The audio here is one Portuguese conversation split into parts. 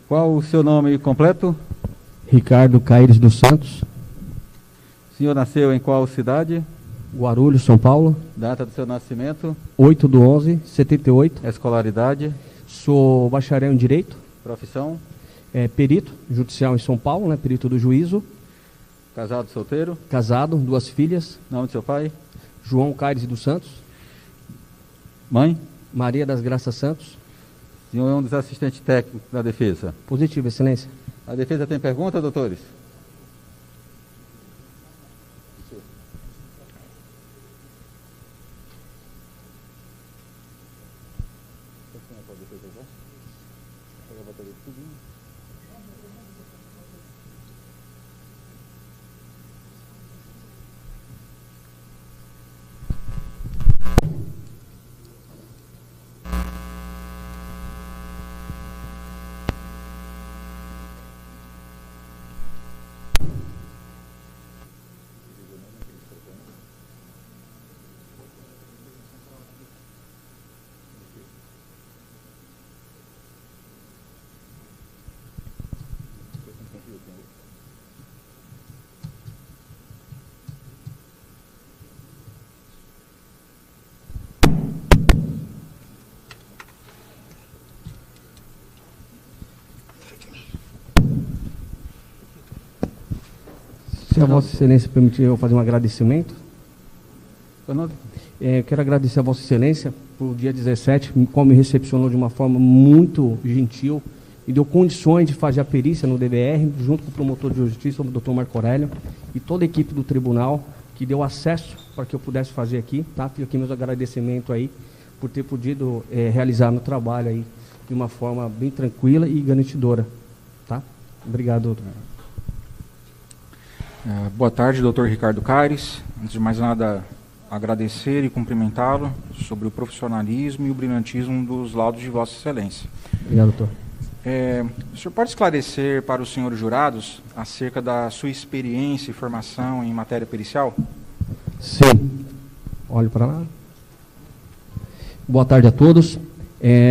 Qual o seu nome completo? Ricardo Caires dos Santos. O senhor nasceu em qual cidade? Guarulhos, São Paulo. Data do seu nascimento? 8/11/78. Escolaridade? Sou bacharel em Direito. Profissão? Perito judicial em São Paulo, né? Perito do juízo. Casado, solteiro? Casado, 2 filhas. Nome do seu pai? João Caires dos Santos. Mãe? Maria das Graças Santos. O senhor é um dos assistentes técnicos da defesa. Positivo, excelência. A defesa tem pergunta, doutores? Se a Vossa Excelência permitir eu fazer um agradecimento. Eu quero agradecer a Vossa Excelência por dia 17, qual me recepcionou de uma forma muito gentil e deu condições de fazer a perícia no DBR, junto com o promotor de justiça, o Dr. Marco Aurélio, e toda a equipe do tribunal, que deu acesso para que eu pudesse fazer aqui, tá? Fica aqui meus agradecimentos aí, por ter podido realizar meu trabalho aí de uma forma bem tranquila e garantidora, tá? Obrigado, doutor. Boa tarde, doutor Ricardo Caires. Antes de mais nada, agradecer e cumprimentá-lo sobre o profissionalismo e o brilhantismo dos laudos de Vossa Excelência. Obrigado, doutor. O senhor pode esclarecer para os senhores jurados acerca da sua experiência e formação em matéria pericial? Sim. Olhe para lá. Boa tarde a todos.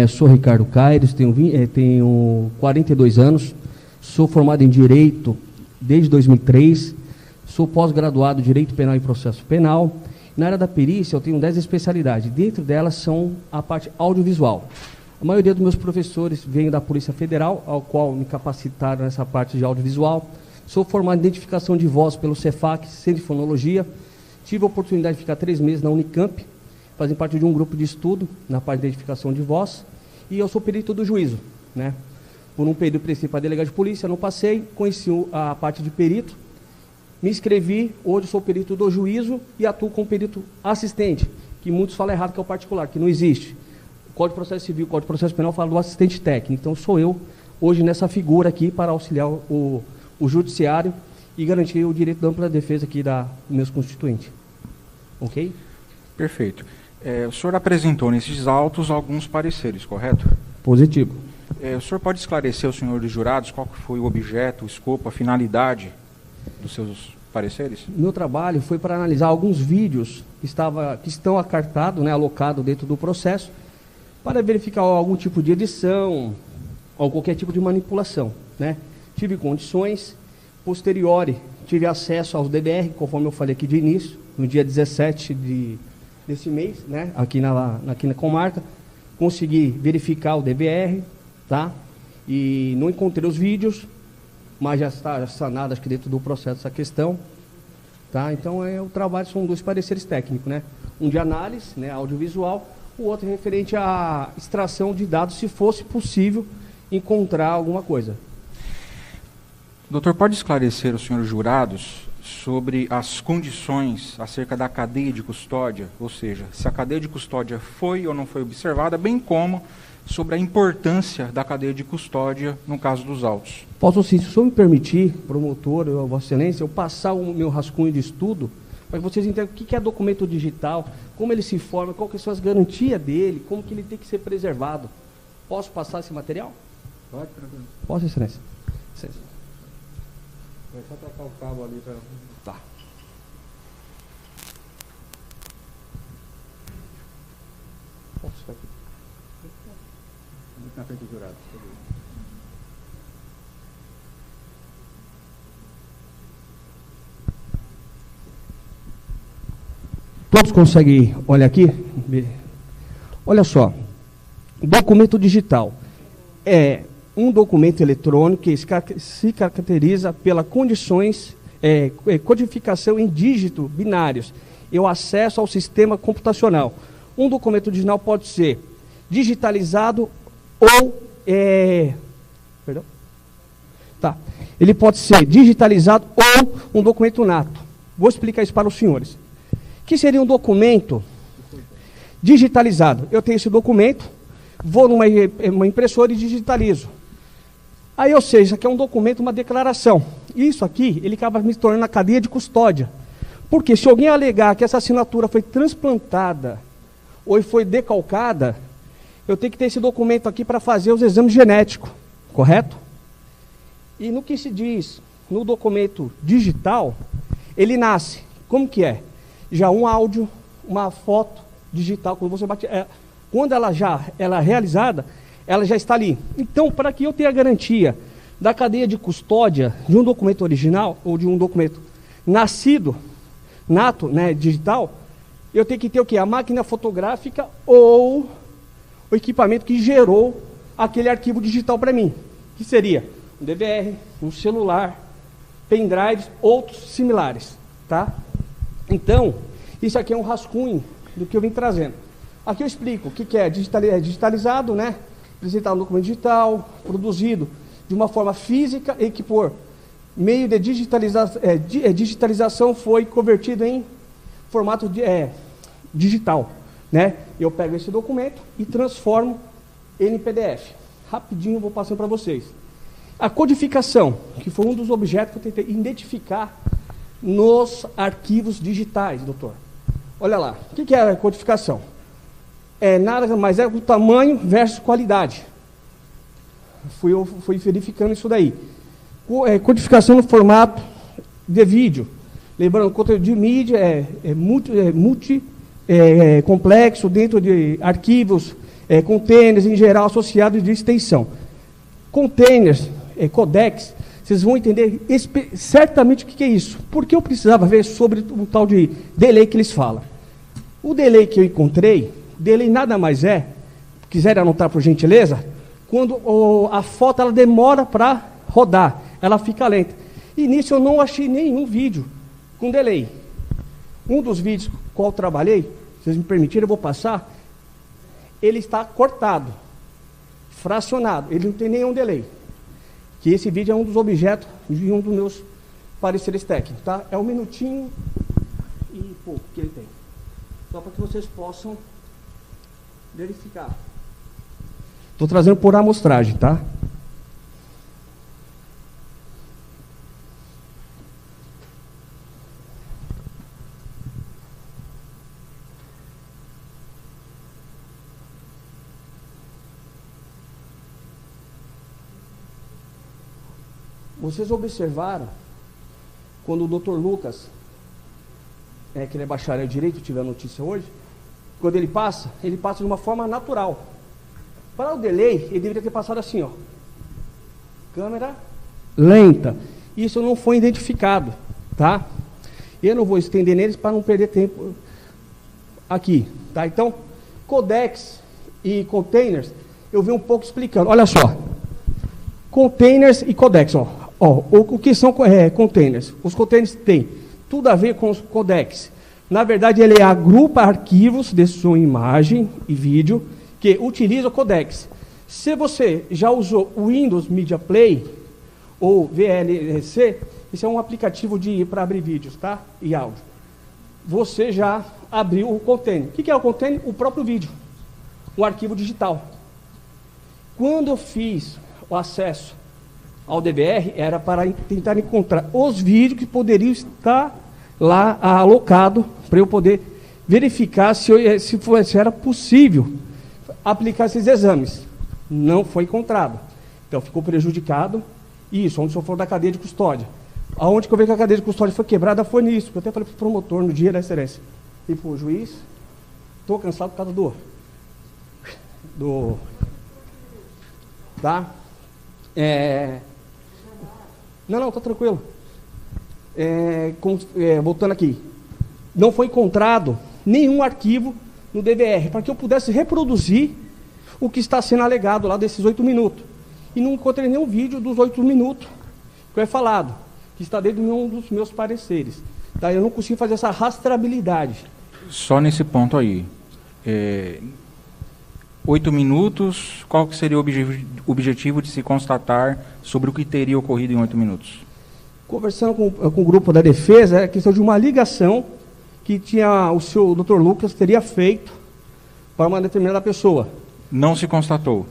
Sou Ricardo Caires, tenho 42 anos, sou formado em Direito desde 2003, sou pós-graduado em Direito Penal e Processo Penal. Na área da perícia eu tenho 10 especialidades, dentro delas são a parte audiovisual. A maioria dos meus professores vêm da Polícia Federal, ao qual me capacitaram nessa parte de audiovisual. Sou formado em Identificação de Voz pelo Cefac, Centro de Fonologia. Tive a oportunidade de ficar 3 meses na Unicamp, fazendo parte de um grupo de estudo na parte de identificação de voz. E eu sou perito do juízo, né? Por um período preciso para delegado de polícia, não passei, conheci a parte de perito, me inscrevi, hoje sou perito do juízo e atuo como perito assistente, que muitos falam errado que é o particular, que não existe. O Código de Processo Civil, o Código de Processo Penal fala do assistente técnico, então sou eu hoje nessa figura aqui para auxiliar o judiciário e garantir o direito de ampla defesa aqui dos meus constituintes. Ok? Perfeito. O senhor apresentou nesses autos alguns pareceres, correto? Positivo. O senhor pode esclarecer aos senhores jurados qual que foi o objeto, o escopo, a finalidade dos seus pareceres? Meu trabalho foi para analisar alguns vídeos que estão acartados, né, alocados dentro do processo, para verificar algum tipo de edição ou qualquer tipo de manipulação, né? Tive condições, posteriori, tive acesso aos DBR, conforme eu falei aqui de início, no dia 17 desse mês, né, aqui na comarca, consegui verificar o DBR, tá? E não encontrei os vídeos, mas já está sanado, acho que dentro do processo essa questão, tá? Então o trabalho são 2 pareceres técnicos, né? Um de análise, né, audiovisual, o outro referente à extração de dados, se fosse possível encontrar alguma coisa. Doutor, pode esclarecer os senhores jurados sobre as condições acerca da cadeia de custódia, ou seja, se a cadeia de custódia foi ou não foi observada, bem como sobre a importância da cadeia de custódia no caso dos autos? Posso sim, se o senhor me permitir, promotor, Vossa Excelência, eu passar o meu rascunho de estudo, para que vocês entendam o que é documento digital, como ele se forma, qual que são as garantias dele, como que ele tem que ser preservado. Posso passar esse material? Pode, tranquilo. Posso, Excelência? Excelência. Vai só trocar o cabo ali para... Tá. Posso ficar aqui? Muito na frente do jurado. Todos conseguem olhar aqui? Olha só. Documento digital é um documento eletrônico que se caracteriza pela condições, codificação em dígitos binários e o acesso ao sistema computacional. Um documento digital pode ser digitalizado ou perdão? Tá. Ele pode ser digitalizado ou um documento nato. Vou explicar isso para os senhores. O que seria um documento digitalizado? Eu tenho esse documento, vou numa impressora e digitalizo. Aí, ou seja, isso aqui é um documento, uma declaração. Isso aqui, ele acaba me tornando a cadeia de custódia. Porque se alguém alegar que essa assinatura foi transplantada ou foi decalcada, eu tenho que ter esse documento aqui para fazer os exames genéticos, correto? E no que se diz no documento digital, ele nasce, como que é? Já um áudio, uma foto digital, quando você bate, quando ela é realizada, ela já está ali. Então, para que eu tenha a garantia da cadeia de custódia de um documento original, ou de um documento nascido, nato, né, digital, eu tenho que ter o quê? A máquina fotográfica ou o equipamento que gerou aquele arquivo digital para mim, que seria um DVR, um celular, pendrives, outros similares, tá? Então, isso aqui é um rascunho do que eu vim trazendo. Aqui eu explico o que é digitalizado, né? Apresentar um documento digital, produzido de uma forma física e que por meio de digitalização foi convertido em formato digital, né? Eu pego esse documento e transformo ele em PDF. Rapidinho eu vou passando para vocês. A codificação, que foi um dos objetos que eu tentei identificar nos arquivos digitais, doutor. Olha lá, o que é a codificação? Nada mais é o tamanho versus qualidade. Fui verificando isso daí. Codificação no formato de vídeo. Lembrando, o conteúdo de mídia é complexo dentro de arquivos, containers em geral associados de extensão. Containers, codecs, vocês vão entender certamente o que é isso. Porque eu precisava ver sobre o tal de delay que eles falam. O delay que eu encontrei, delay nada mais é, quiser anotar por gentileza, quando a foto ela demora para rodar, ela fica lenta. E nisso eu não achei nenhum vídeo com delay. Um dos vídeos com o qual eu trabalhei, se vocês me permitirem, eu vou passar, ele está cortado, fracionado, ele não tem nenhum delay. Que esse vídeo é um dos objetos de um dos meus pareceres técnicos, tá? É 1 minutinho e pouco que ele tem. Só para que vocês possam verificar. Estou trazendo por amostragem, tá? Vocês observaram, quando o Dr. Lucas, que ele é bacharel em Direito, tive a notícia hoje, quando ele passa de uma forma natural. Para o delay, ele deveria ter passado assim, ó. Câmera lenta. Isso não foi identificado, tá? Eu não vou estender neles para não perder tempo aqui, tá? Então, codecs e containers, eu vi um pouco explicando. Olha só. Containers e codecs, ó. O que são containers? Os containers têm tudo a ver com os codecs. Na verdade, ele agrupa arquivos de sua imagem e vídeo que utilizam codecs. Se você já usou o Windows Media Player ou VLC, esse é um aplicativo para abrir vídeos, tá? E áudio. Você já abriu o container. O que é o container? O próprio vídeo. O arquivo digital. Quando eu fiz o acesso ao DVR, era para tentar encontrar os vídeos que poderiam estar lá alocado para eu poder verificar se era possível aplicar esses exames. Não foi encontrado. Então ficou prejudicado. Isso, onde o senhor for da cadeia de custódia. Aonde que eu vejo que a cadeia de custódia foi quebrada foi nisso. Eu até falei para o promotor no dia da excelência. E para o juiz, estou cansado por causa do tá? Não, tá tranquilo. Voltando aqui. Não foi encontrado nenhum arquivo no DVR, para que eu pudesse reproduzir o que está sendo alegado lá desses 8 minutos. E não encontrei nenhum vídeo dos 8 minutos que é falado, que está dentro de um dos meus pareceres. Daí eu não consigo fazer essa rastreabilidade. Só nesse ponto aí. 8 minutos, qual que seria o objetivo de se constatar sobre o que teria ocorrido em 8 minutos? Conversando com o grupo da defesa, é a questão de uma ligação que o Dr. Lucas teria feito para uma determinada pessoa. Não se constatou?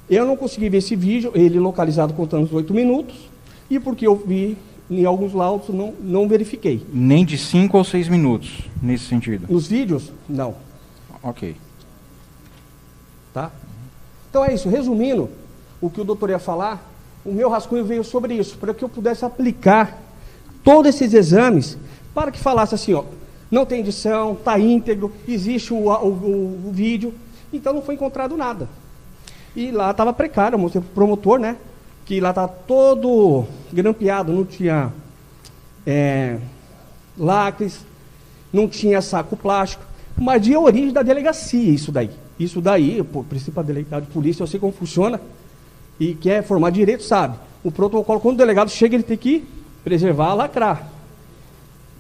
Eu não consegui ver esse vídeo, ele localizado contando os 8 minutos, e porque eu vi em alguns laudos, não verifiquei. Nem de 5 ou 6 minutos, nesse sentido? Nos vídeos, não. Ok. Tá? Então é isso, resumindo o que o doutor ia falar, o meu rascunho veio sobre isso, para que eu pudesse aplicar todos esses exames, para que falasse assim, ó, não tem edição, está íntegro, existe o vídeo, então não foi encontrado nada. E lá estava precário, eu mostrei para o promotor, né, que lá está todo grampeado, não tinha lacres, não tinha saco plástico, mas de origem da delegacia isso daí. Isso daí, o princípio da delegado de polícia, eu sei como funciona, e quer formar direito, sabe. O protocolo, quando o delegado chega, ele tem que preservar, lacrar.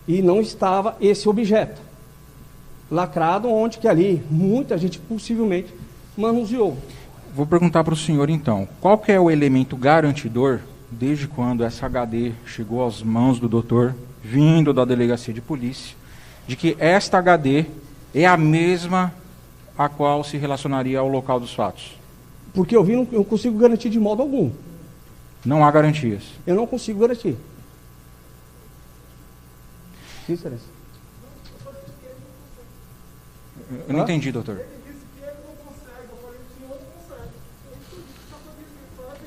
E não estava esse objeto lacrado, onde que ali muita gente possivelmente manuseou. Vou perguntar para o senhor, então, qual que é o elemento garantidor, desde quando essa HD chegou às mãos do doutor, vindo da delegacia de polícia, de que esta HD é a mesma a qual se relacionaria ao local dos fatos? Porque eu vi, não consigo garantir de modo algum. Não há garantias? Eu não consigo garantir. Sim, excelência. Eu não entendi, doutor.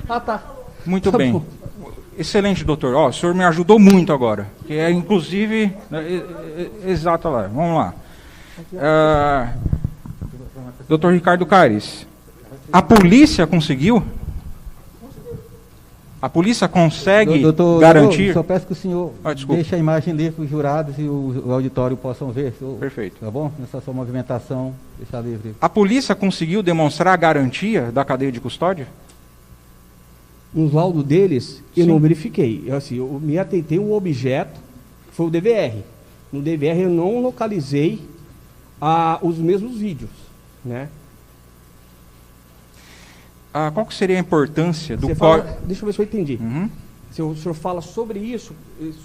Ah, tá. Muito Tá bem. bom. Excelente, doutor. Ó, o senhor me ajudou muito agora. Que é, inclusive... Exato lá. Vamos lá. Doutor Ricardo Caires, a polícia conseguiu? A polícia consegue garantir? Só peço que o senhor deixe a imagem livre para os jurados e o auditório possam ver. Perfeito. Tá bom? Nessa sua movimentação, deixar livre. A polícia conseguiu demonstrar a garantia da cadeia de custódia? Nos laudos deles, eu Sim. não verifiquei. Eu me atentei ao objeto, que foi o DVR. No DVR eu não localizei os mesmos vídeos, né? Qual que seria a importância do Deixa eu ver se eu entendi. Uhum. Se o senhor fala sobre isso,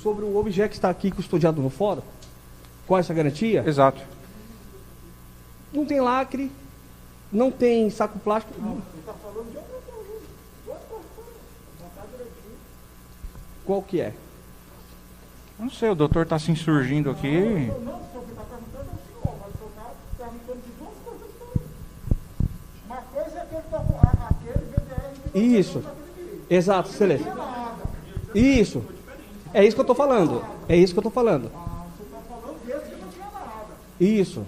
sobre o objeto que está aqui custodiado no fórum, qual é essa garantia? Exato. Não tem lacre, não tem saco plástico. Qual que é? Não sei, o doutor está se insurgindo aqui. Isso. Exato, excelente. Isso. É isso que eu estou falando. É isso que eu estou falando. Isso.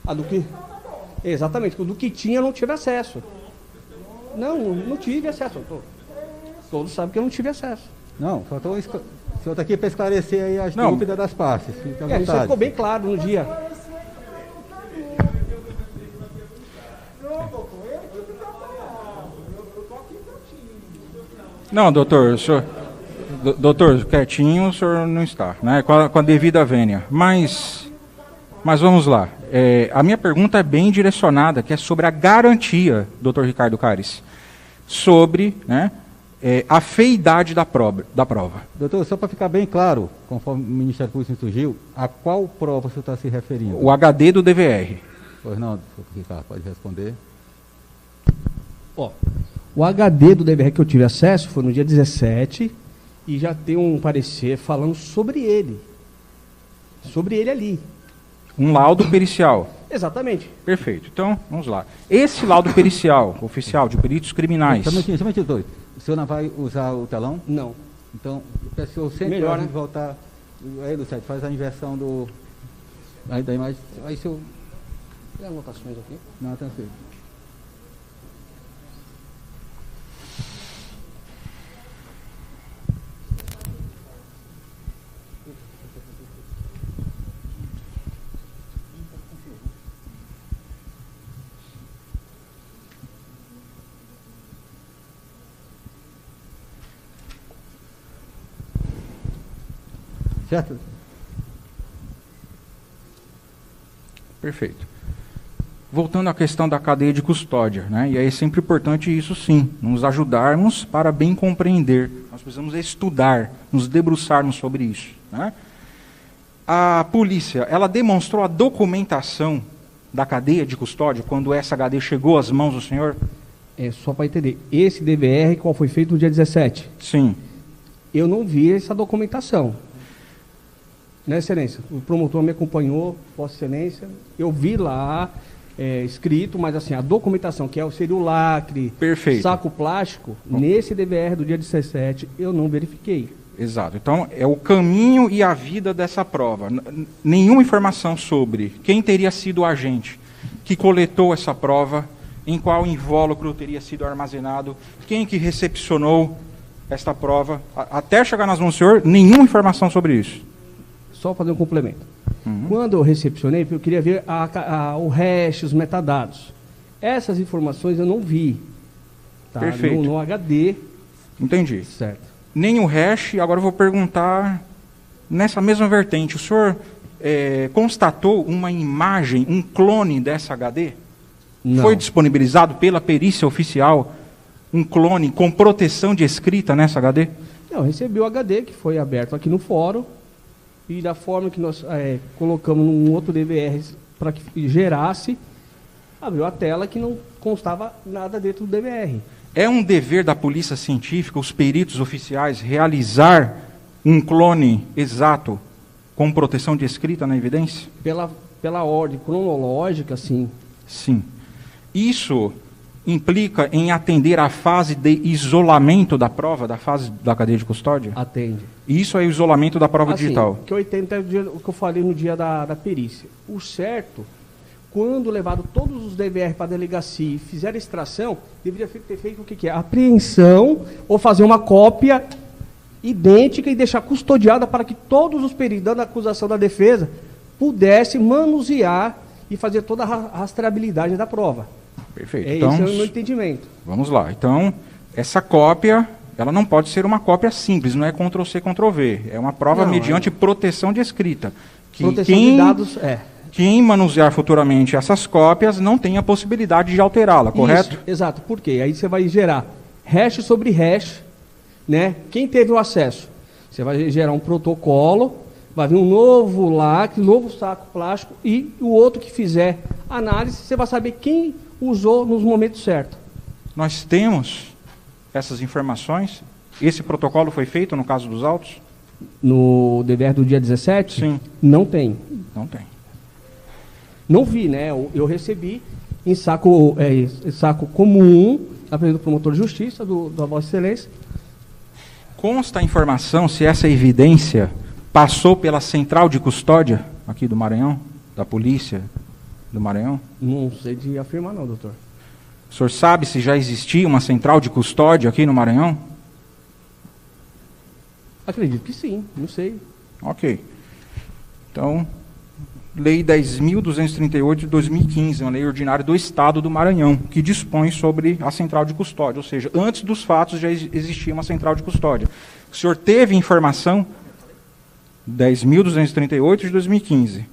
A do que? Exatamente. Do que tinha eu não tive acesso. Não tive acesso. Todos sabem que eu não tive acesso. Não, só estou... O senhor está aqui para esclarecer aí as dúvidas das partes. Fique à Isso vontade. ficou bem claro no dia. Não, doutor, doutor, quietinho o senhor não está, né? Com a devida vênia. Mas vamos lá. A minha pergunta é bem direcionada, que é sobre a garantia, doutor Ricardo Caires, sobre, né, a feidade da prova. Doutor, só para ficar bem claro, conforme o Ministério Público instruiu, a qual prova o senhor está se referindo? O HD do DVR. Pois não, doutor Ricardo, pode responder. Ó, o HD do DVR que eu tive acesso foi no dia 17 e já tem um parecer falando sobre ele. Sobre ele ali. Um laudo pericial. Exatamente. Perfeito. Então, vamos lá. Esse laudo pericial, oficial, de peritos criminais... Só um minutinho, doutor. O senhor não vai usar o telão? Não. Então, eu peço que o senhor sempre Melhor, a gente né? voltar... Aí, Luciano, faz a inversão da imagem. Aí, se eu... Tem anotações aqui? Não, tranquilo. Certo? Perfeito. Voltando à questão da cadeia de custódia, né? E é sempre importante isso sim, nos ajudarmos para bem compreender. Nós precisamos estudar, nos debruçarmos sobre isso, né? A polícia, ela demonstrou a documentação da cadeia de custódia quando essa HD chegou às mãos do senhor? É só para entender. Esse DVR, qual foi feito no dia 17? Sim. Eu não vi essa documentação. Né, Excelência? O promotor me acompanhou, Vossa Excelência. Eu vi lá escrito, mas assim, a documentação, que seria o lacre, Perfeito. saco plástico, nesse DVR do dia 17, eu não verifiquei. Exato. Então, é o caminho e a vida dessa prova. Nenhuma informação sobre quem teria sido o agente que coletou essa prova, em qual invólucro teria sido armazenado, quem que recepcionou esta prova, até chegar nas mãos do senhor, nenhuma informação sobre isso. Só fazer um complemento. Quando eu recepcionei, eu queria ver o hash, os metadados. Essas informações eu não vi. Tá? Perfeito. No HD. Entendi. Certo. Nem o hash, agora eu vou perguntar nessa mesma vertente. O senhor constatou uma imagem, um clone dessa HD? Não. Foi disponibilizado pela perícia oficial um clone com proteção de escrita nessa HD? Não, eu recebi o HD que foi aberto aqui no fórum e da forma que nós colocamos num outro DVR para que gerasse, abriu a tela que não constava nada dentro do DVR. É um dever da polícia científica, os peritos oficiais, realizar um clone exato com proteção de escrita na evidência? Pela ordem cronológica, sim. Sim. Isso implica em atender à fase de isolamento da prova, da fase da cadeia de custódia? Atende. Isso é o isolamento da prova digital? Que 80 é o que eu falei no dia da perícia. O certo, quando levado todos os DVR para a delegacia e fizeram a extração, deveria ter feito o que é? Apreensão ou fazer uma cópia idêntica e deixar custodiada para que todos os peritos, dando a acusação da defesa, pudessem manusear e fazer toda a rastreabilidade da prova. Perfeito. Esse Então, é o meu entendimento. vamos lá. Então, essa cópia, ela não pode ser uma cópia simples, não é Ctrl-C, Ctrl-V. É uma prova mediante proteção de escrita. Que proteção de dados, quem manusear futuramente essas cópias não tem a possibilidade de alterá-la, correto? Isso, exato. Por quê? Aí você vai gerar hash sobre hash, né? Quem teve o acesso? Você vai gerar um protocolo, vai vir um novo lacre, um novo saco plástico e o outro que fizer análise, você vai saber quem usou nos momentos certos. Nós temos essas informações? Esse protocolo foi feito no caso dos autos? No DVR do dia 17? Sim. Não tem. Não tem. Não vi, né? Eu recebi em saco comum, apresentado do promotor de justiça, da Vossa Excelência. Consta a informação se essa evidência passou pela central de custódia aqui do Maranhão, da polícia do Maranhão? Não sei de afirmar não, doutor. O senhor sabe se já existia uma central de custódia aqui no Maranhão? Acredito que sim, não sei. Ok. Então, Lei 10.238 de 2015, uma lei ordinária do Estado do Maranhão, que dispõe sobre a central de custódia, ou seja, antes dos fatos já existia uma central de custódia. O senhor teve informação? 10.238 de 2015.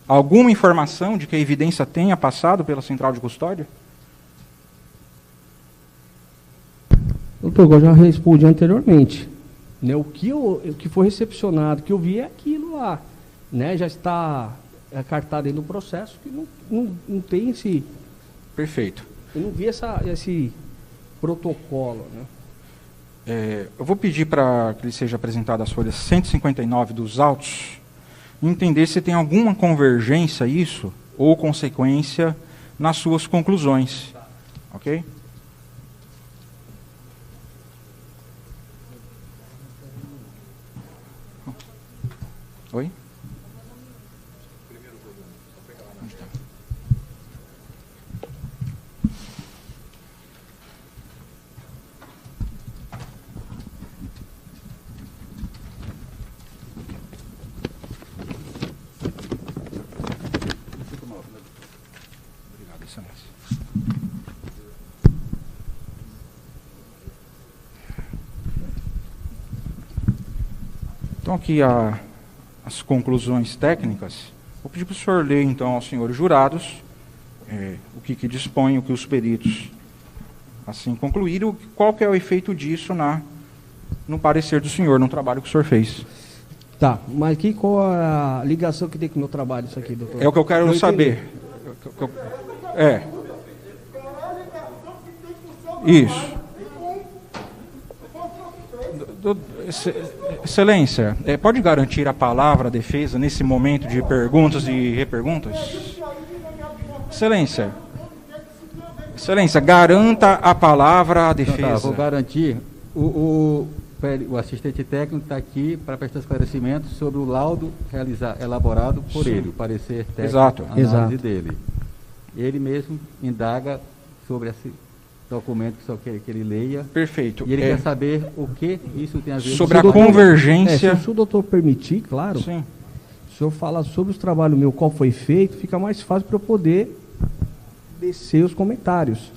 Alguma informação de que a evidência tenha passado pela central de custódia? Doutor, eu já respondi anteriormente. Né, o que foi recepcionado, o que eu vi é aquilo lá. Né, já está cartado aí no processo, que não tem esse... Perfeito. Eu não vi esse protocolo. Né? Eu vou pedir para que ele seja apresentado as folhas 159 dos autos, entender se tem alguma convergência isso ou consequência nas suas conclusões. Ok? Oi? Obrigado, excelência. Então aqui a as conclusões técnicas, vou pedir para o senhor ler, então, aos senhores jurados o que dispõe, o que os peritos assim concluíram, qual que é o efeito disso no parecer do senhor, no trabalho que o senhor fez. Tá, mas qual a ligação que tem com o meu trabalho isso aqui, doutor? É o que eu quero saber. Isso. Excelência, pode garantir a palavra à defesa nesse momento de perguntas e reperguntas? Excelência, garanta a palavra à defesa. Então, tá, vou garantir. O assistente técnico está aqui para prestar esclarecimentos sobre o laudo elaborado por Sim. ele, o parecer técnico, Exato. a análise Exato. dele. Ele mesmo indaga sobre esse documento que só quer que ele leia. Perfeito. E ele quer saber o que isso tem a ver Sobre a com o doutor. convergência. Se o doutor permitir, claro, Sim. se o senhor falar sobre os trabalhos meus, qual foi feito, fica mais fácil para eu poder descer os comentários.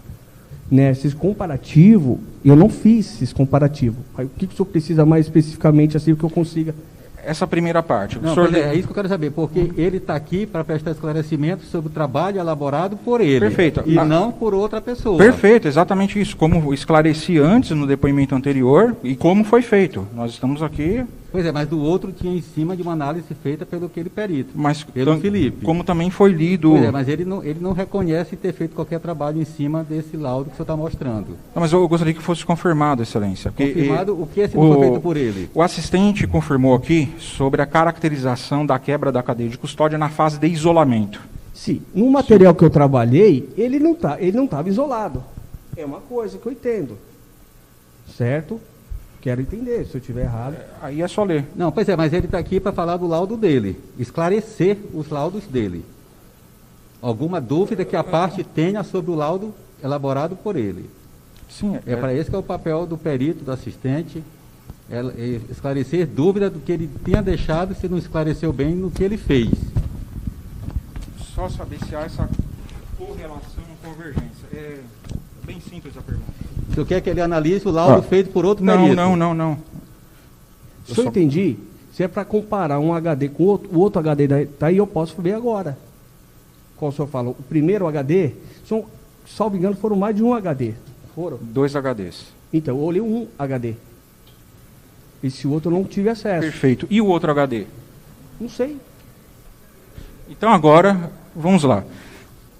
Né? Esses comparativos, eu não fiz esses comparativos. Aí, o que o senhor precisa mais especificamente, assim, que eu consiga? Essa primeira parte. O Não, senhor é isso que eu quero saber, porque ele está aqui para prestar esclarecimentos sobre o trabalho elaborado por ele. Perfeito. E não por outra pessoa. Perfeito, exatamente isso. Como esclareci antes no depoimento anterior e como foi feito. Nós estamos aqui, Pois é, mas do outro tinha em cima de uma análise feita pelo aquele perito. mas Pelo Felipe. como também foi lido. Pois é, mas ele não reconhece ter feito qualquer trabalho em cima desse laudo que o senhor está mostrando. Não, mas eu gostaria que fosse confirmado, Excelência. Porque, Confirmado o que esse não foi feito por ele. O assistente confirmou aqui sobre a caracterização da quebra da cadeia de custódia na fase de isolamento. Sim, no material que eu trabalhei, ele não estava isolado. É uma coisa que eu entendo. Certo? Quero entender, se eu estiver errado. Aí é só ler. Não, pois é, mas ele está aqui para falar do laudo dele, esclarecer os laudos dele. Alguma dúvida que a parte tenha sobre o laudo elaborado por ele. Sim, É para esse que é o papel do perito, do assistente, esclarecer dúvida do que ele tinha deixado, se não esclareceu bem no que ele fez. Só saber se há essa correlação ou convergência. É bem simples a pergunta. O senhor quer que ele analise o laudo feito por outro perito? Não. Se eu entendi, se é para comparar um HD com o outro HD daí eu posso ver agora. Qual o senhor fala? O primeiro HD, salvo engano, foram mais de um HD. Foram? 2 HDs. Então, eu olhei um HD. Esse outro eu não tive acesso. Perfeito. E o outro HD? Não sei. Então agora, vamos lá.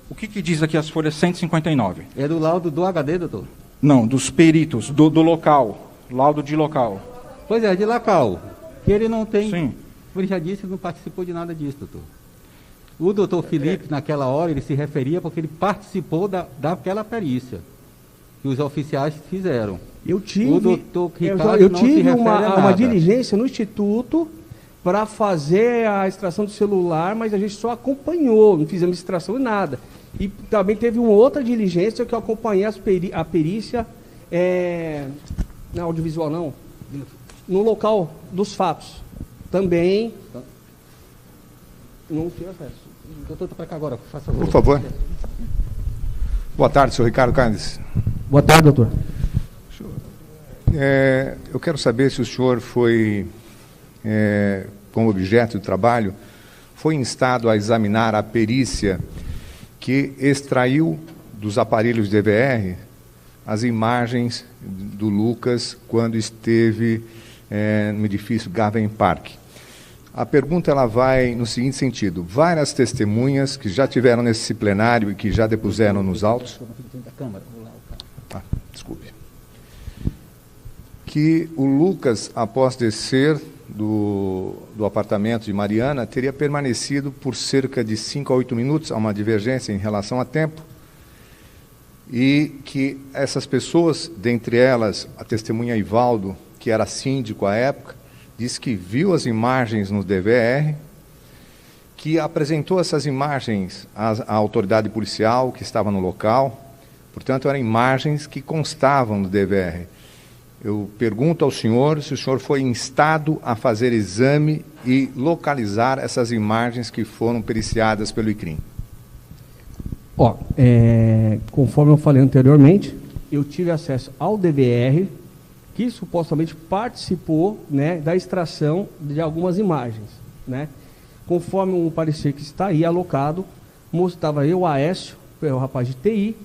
O que diz aqui as folhas 159? É do laudo do HD, doutor? Não, dos peritos, do local. Laudo de local. Pois é, de local. Que ele não tem. Sim. Ele já disse que não participou de nada disso, doutor. O doutor Felipe, naquela hora, ele se referia porque ele participou daquela perícia que os oficiais fizeram. Eu tive, o doutor Ricardo eu não se tive refere a uma nada. diligência no Instituto para fazer a extração do celular, mas a gente só acompanhou, não fizemos extração de nada. E também teve uma outra diligência que eu acompanhei a perícia, não audiovisual não, no local dos fatos. Também não tive acesso. Doutor, para cá agora, faça favor. Por favor. Boa tarde, senhor Ricardo Canes. Boa tarde, doutor. Eu quero saber se o senhor foi, como objeto de trabalho, foi instado a examinar a perícia que extraiu dos aparelhos DVR as imagens do Lucas quando esteve no edifício Gaven Park. A pergunta ela vai no seguinte sentido: várias testemunhas que já tiveram nesse plenário e que já depuseram nos autos, desculpe, que o Lucas, após descer do apartamento de Mariana, teria permanecido por cerca de 5 a 8 minutos, há uma divergência em relação a tempo, e que essas pessoas, dentre elas a testemunha Ivaldo, que era síndico à época, disse que viu as imagens no DVR, que apresentou essas imagens à autoridade policial que estava no local, portanto eram imagens que constavam no DVR. Eu pergunto ao senhor se o senhor foi instado a fazer exame e localizar essas imagens que foram periciadas pelo ICRIM. Conforme eu falei anteriormente, eu tive acesso ao DVR, que supostamente participou, né, da extração de algumas imagens. né? Conforme um parecer que está aí alocado, estava eu, Aécio, o rapaz de TI,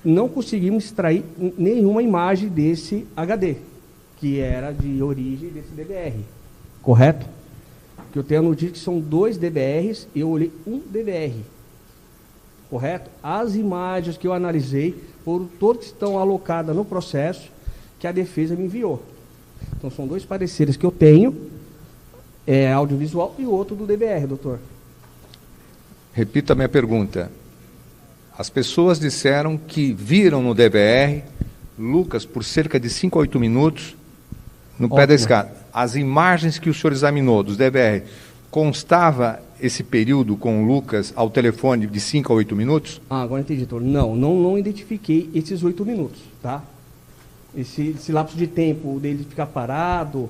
não conseguimos extrair nenhuma imagem desse HD, que era de origem desse DVR, correto? Que eu tenho a notícia que são 2 DVRs, eu olhei um DVR, correto? As imagens que eu analisei foram todas que estão alocadas no processo que a defesa me enviou. Então são 2 pareceres que eu tenho, audiovisual e outro do DVR, doutor. Repito a minha pergunta. As pessoas disseram que viram no DVR Lucas por cerca de 5 a 8 minutos no pé da escada. As imagens que o senhor examinou dos DVR, constava esse período com o Lucas ao telefone de 5 a 8 minutos? Agora entendi, doutor. Não identifiquei esses 8 minutos, tá? Esse lapso de tempo dele ficar parado.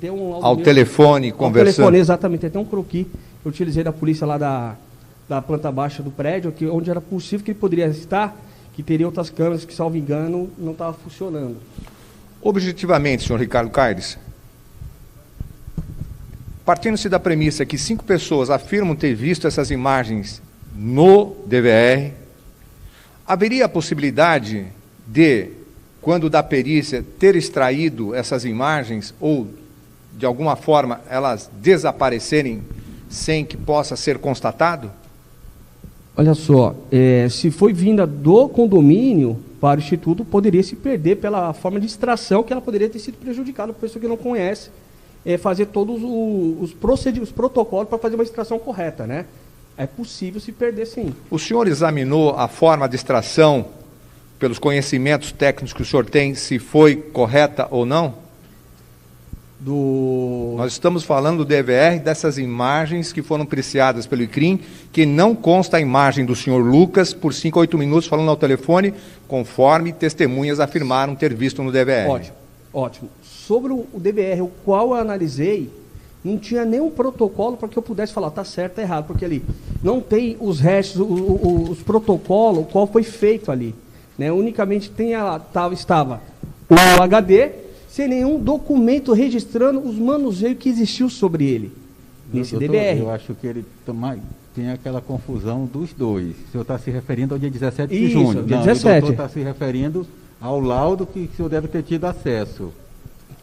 Tem ao telefone, conversando? Ao telefone, exatamente. Tem até um croquis que eu utilizei da polícia lá da planta baixa do prédio, onde era possível que ele poderia estar, que teria outras câmeras que, salvo engano, não estavam funcionando. Objetivamente, senhor Ricardo Caires, partindo-se da premissa que 5 pessoas afirmam ter visto essas imagens no DVR, haveria a possibilidade de, quando da perícia, ter extraído essas imagens ou, de alguma forma, elas desaparecerem sem que possa ser constatado? Olha só, se foi vinda do condomínio para o Instituto, poderia se perder pela forma de extração que ela poderia ter sido prejudicada, por pessoa que não conhece, fazer todos os protocolos para fazer uma extração correta, né? É possível se perder, sim. O senhor examinou a forma de extração, pelos conhecimentos técnicos que o senhor tem, se foi correta ou não? Nós estamos falando do DVR, dessas imagens que foram apreciadas pelo ICRIM, que não consta a imagem do senhor Lucas por 5 a 8 minutos falando ao telefone, conforme testemunhas afirmaram ter visto no DVR. Ótimo. Sobre o DVR, o qual eu analisei, não tinha nenhum protocolo para que eu pudesse falar, está certo, está errado, porque ali não tem os restos, os protocolos, qual foi feito ali, né? Unicamente estava o HD, sem nenhum documento registrando os manuseios que existiu sobre ele, nesse DVR. Eu acho que ele tem aquela confusão dos dois. O senhor está se referindo ao dia 17 de junho. Dia 17. O doutor está se referindo ao laudo que o senhor deve ter tido acesso.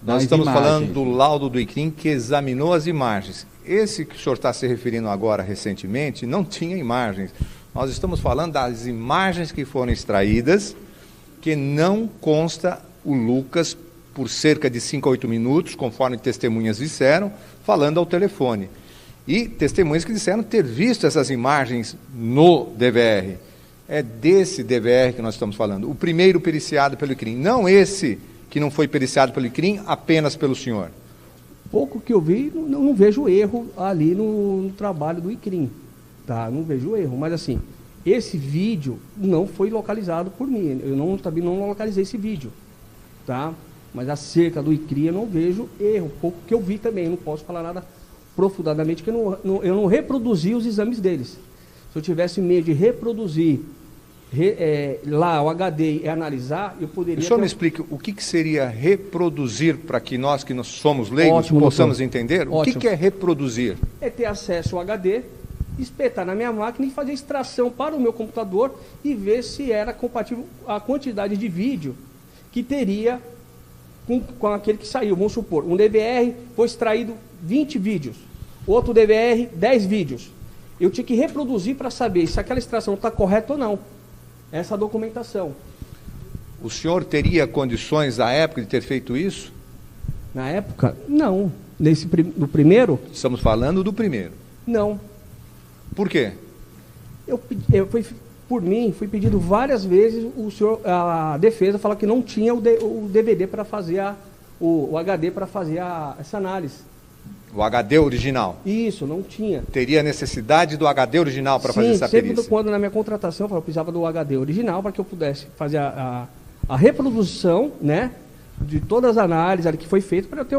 Nós estamos falando do laudo do ICRIM que examinou as imagens. Esse que o senhor está se referindo agora, recentemente, não tinha imagens. Nós estamos falando das imagens que foram extraídas, que não consta o Lucas por cerca de 5 a 8 minutos, conforme testemunhas disseram, falando ao telefone. E testemunhas que disseram ter visto essas imagens no DVR. É desse DVR que nós estamos falando. O primeiro periciado pelo ICRIM, não esse que não foi periciado pelo ICRIM, apenas pelo senhor. Pouco que eu vi, não vejo erro ali no trabalho do ICRIM. Tá? Não vejo erro, mas assim, esse vídeo não foi localizado por mim. Eu também não localizei esse vídeo. Tá? Mas acerca do ICRI eu não vejo erro. Pouco que eu vi também, eu não posso falar nada profundamente, porque eu não reproduzi os exames deles. Se eu tivesse meio de reproduzir lá o HD e analisar, eu poderia... O senhor me explique o que seria reproduzir, para que nós somos leigos possamos entender? O que é reproduzir? É ter acesso ao HD, espetar na minha máquina e fazer extração para o meu computador e ver se era compatível a quantidade de vídeo que teria com aquele que saiu. Vamos supor, um DVR foi extraído 20 vídeos, outro DVR 10 vídeos. Eu tinha que reproduzir para saber se aquela extração está correta ou não. Essa documentação. O senhor teria condições na época de ter feito isso? Na época, não. Do primeiro? Estamos falando do primeiro. Não. Por quê? Por mim, foi pedido várias vezes, a defesa falou que não tinha o DVD para fazer o HD para fazer essa análise. O HD original? Isso, não tinha. Teria necessidade do HD original para fazer essa perícia? Sim, sempre quando na minha contratação eu precisava do HD original para que eu pudesse fazer a reprodução, né, de todas as análises ali que foi feito, para eu ter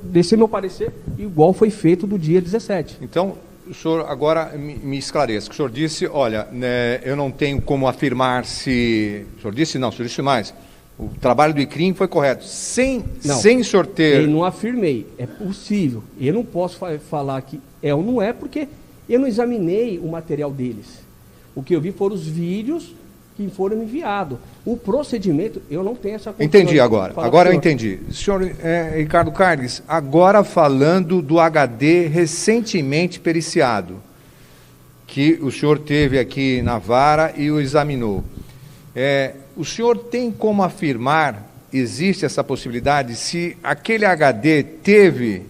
descer meu parecer igual foi feito do dia 17. Então, o senhor agora me esclareça. O senhor disse, olha, né, eu não tenho como afirmar se... O senhor disse não, o senhor disse mais. O trabalho do ICRIM foi correto. Sem o senhor ter... Eu não afirmei. É possível. Eu não posso falar que é ou não é, porque eu não examinei o material deles. O que eu vi foram os vídeos que foram enviados. O procedimento, eu não tenho essa condição. Entendi agora. Agora eu entendi. Senhor Ricardo Caires, agora falando do HD recentemente periciado, que o senhor teve aqui na vara e o examinou. O senhor tem como afirmar, existe essa possibilidade, se aquele HD teve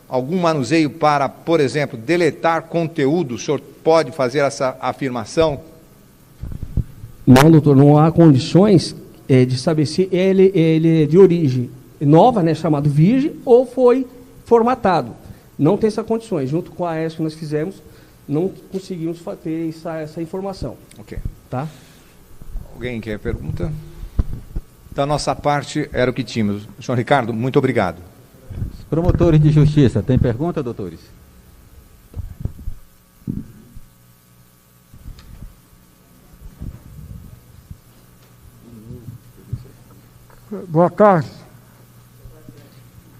algum manuseio para, por exemplo, deletar conteúdo, o senhor pode fazer essa afirmação? Não, doutor, não há condições de saber se ele é de origem nova, né, chamado virgem, ou foi formatado. Não tem essas condições. Junto com a AES que nós fizemos, não conseguimos ter essa informação. Ok. Tá? Alguém quer pergunta? Da nossa parte, era o que tínhamos. Senhor Ricardo, muito obrigado. Os promotores de justiça, tem pergunta, doutores? Boa tarde.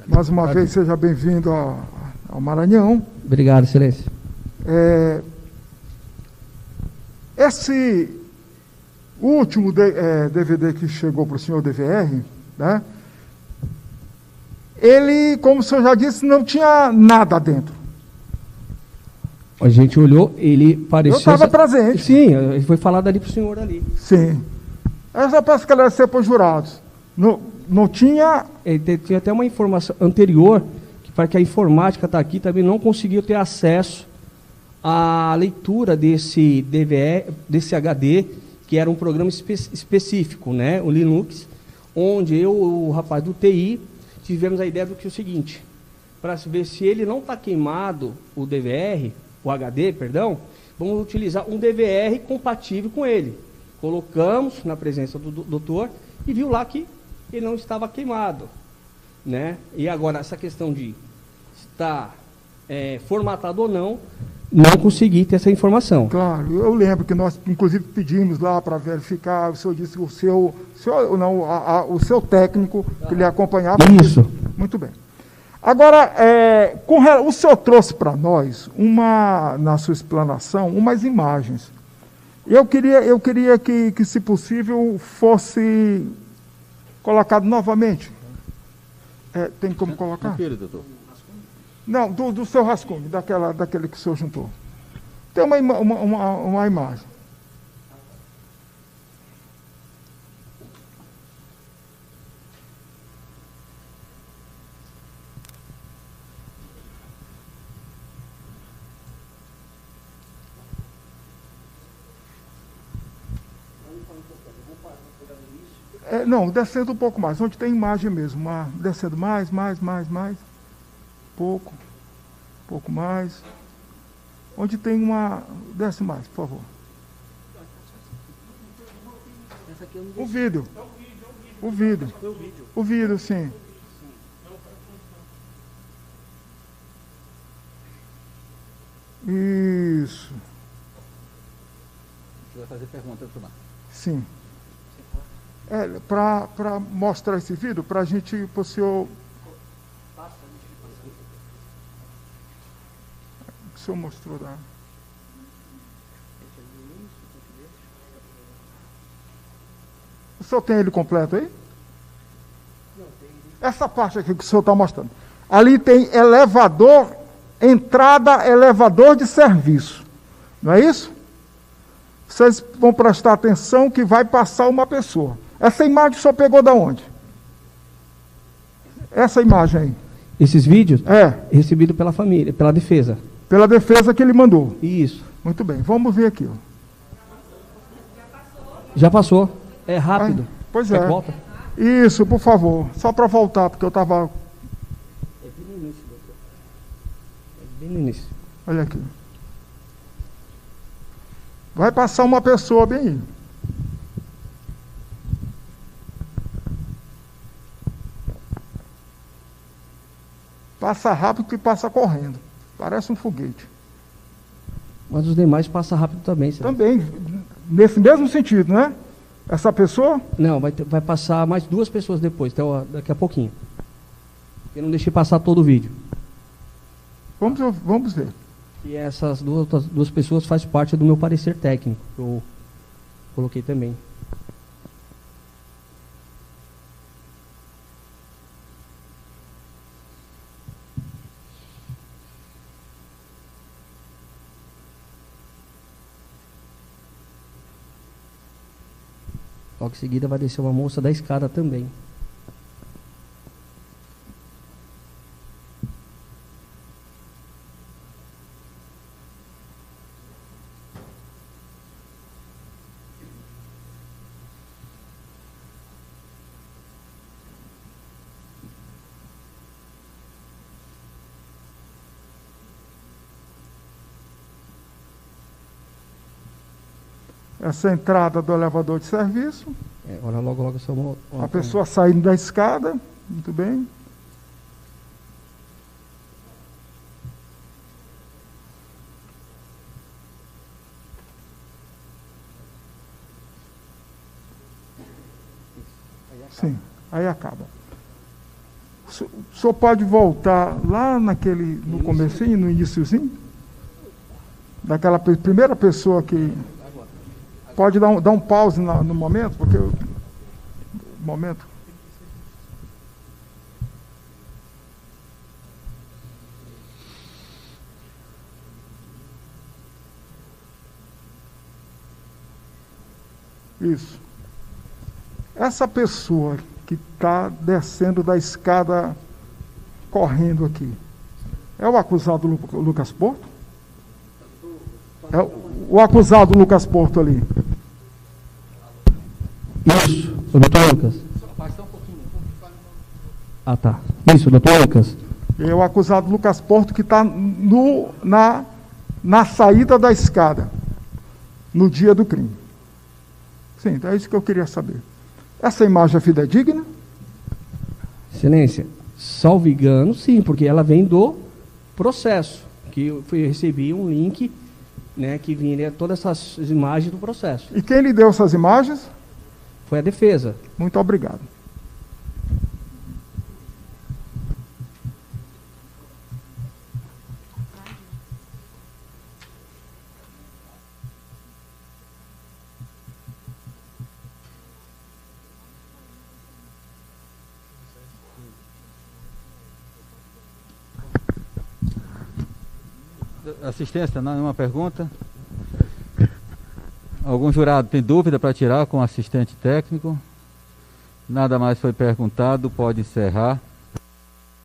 Mais uma vez, seja bem-vindo ao Maranhão. Obrigado, excelência. Esse último DVD que chegou para o senhor DVR, né, ele, como o senhor já disse, não tinha nada dentro. A gente olhou, ele pareceu... Eu estava presente. Sim, foi falado ali para o senhor ali. Sim. Eu já peço esclarecer para os jurados. Não tinha... Tinha até uma informação anterior, que para que a informática está aqui, também não conseguiu ter acesso à leitura desse DVR, desse HD, que era um programa específico, né, o Linux, onde eu e o rapaz do TI tivemos a ideia do que é o seguinte, para ver se ele não está queimado, o DVR, o HD, perdão, vamos utilizar um DVR compatível com ele. Colocamos na presença do doutor e viu lá que ele não estava queimado, né? E agora, essa questão de estar formatado ou não consegui ter essa informação. Claro, eu lembro que nós, inclusive, pedimos lá para verificar, o senhor disse que o seu técnico que lhe acompanhava. Isso. Muito bem. Agora, o senhor trouxe para nós, na sua explanação, umas imagens. Eu queria que, se possível, fosse colocado novamente. Tem como colocar? Confira, doutor. Não, do seu rascunho, daquele que o senhor juntou. Tem uma imagem. Não, descendo um pouco mais, onde tem imagem mesmo. Descendo mais. Pouco mais. Onde tem desce mais, por favor. O vídeo. O vídeo, sim. Isso. Você vai fazer pergunta, doutor? Sim. Para mostrar esse vídeo, para a gente, para o senhor... O senhor mostrou lá. O senhor tem ele completo aí? Essa parte aqui que o senhor está mostrando. Ali tem elevador, entrada, elevador de serviço. Não é isso? Vocês vão prestar atenção que vai passar uma pessoa. Essa imagem o senhor pegou da onde? Essa imagem aí. Esses vídeos? Recebido pela família, pela defesa. Pela defesa que ele mandou. Isso. Muito bem, vamos ver aqui. Ó. Já passou. É rápido. Pois é. Volta. Isso, por favor. Só para voltar, porque eu estava... É bem no início, doutor. É bem no início. Olha aqui. Vai passar uma pessoa bem aí. Passa rápido e passa correndo. Parece um foguete. Mas os demais passam rápido também. Também, nesse mesmo sentido, né? Essa pessoa? Não, vai passar mais 2 pessoas depois, então, daqui a pouquinho. Eu não deixei passar todo o vídeo. Vamos ver. E essas duas pessoas fazem parte do meu parecer técnico, que eu coloquei também. Logo em seguida vai descer uma moça da escada também. Essa entrada do elevador de serviço. Olha, logo essa a pessoa saindo da escada. Muito bem. Sim, aí acaba. O senhor pode voltar lá no comecinho, no iniciozinho? Daquela primeira pessoa que... Pode dar um pause no momento, porque... Momento. Isso. Essa pessoa que está descendo da escada, correndo aqui, é o acusado Lucas Porto? É o acusado Lucas Porto ali. Isso, o doutor Lucas. Ah, tá. Isso, doutor Lucas. É o acusado Lucas Porto que está na saída da escada, no dia do crime. Sim, então é isso que eu queria saber. Essa imagem é fidedigna? Excelência, salvo engano, sim, porque ela vem do processo, que eu recebi um link, né, que vinha todas essas imagens do processo. E quem lhe deu essas imagens? Foi a defesa. Muito obrigado. Assistência, nenhuma pergunta? Algum jurado tem dúvida para tirar com o assistente técnico? Nada mais foi perguntado, pode encerrar.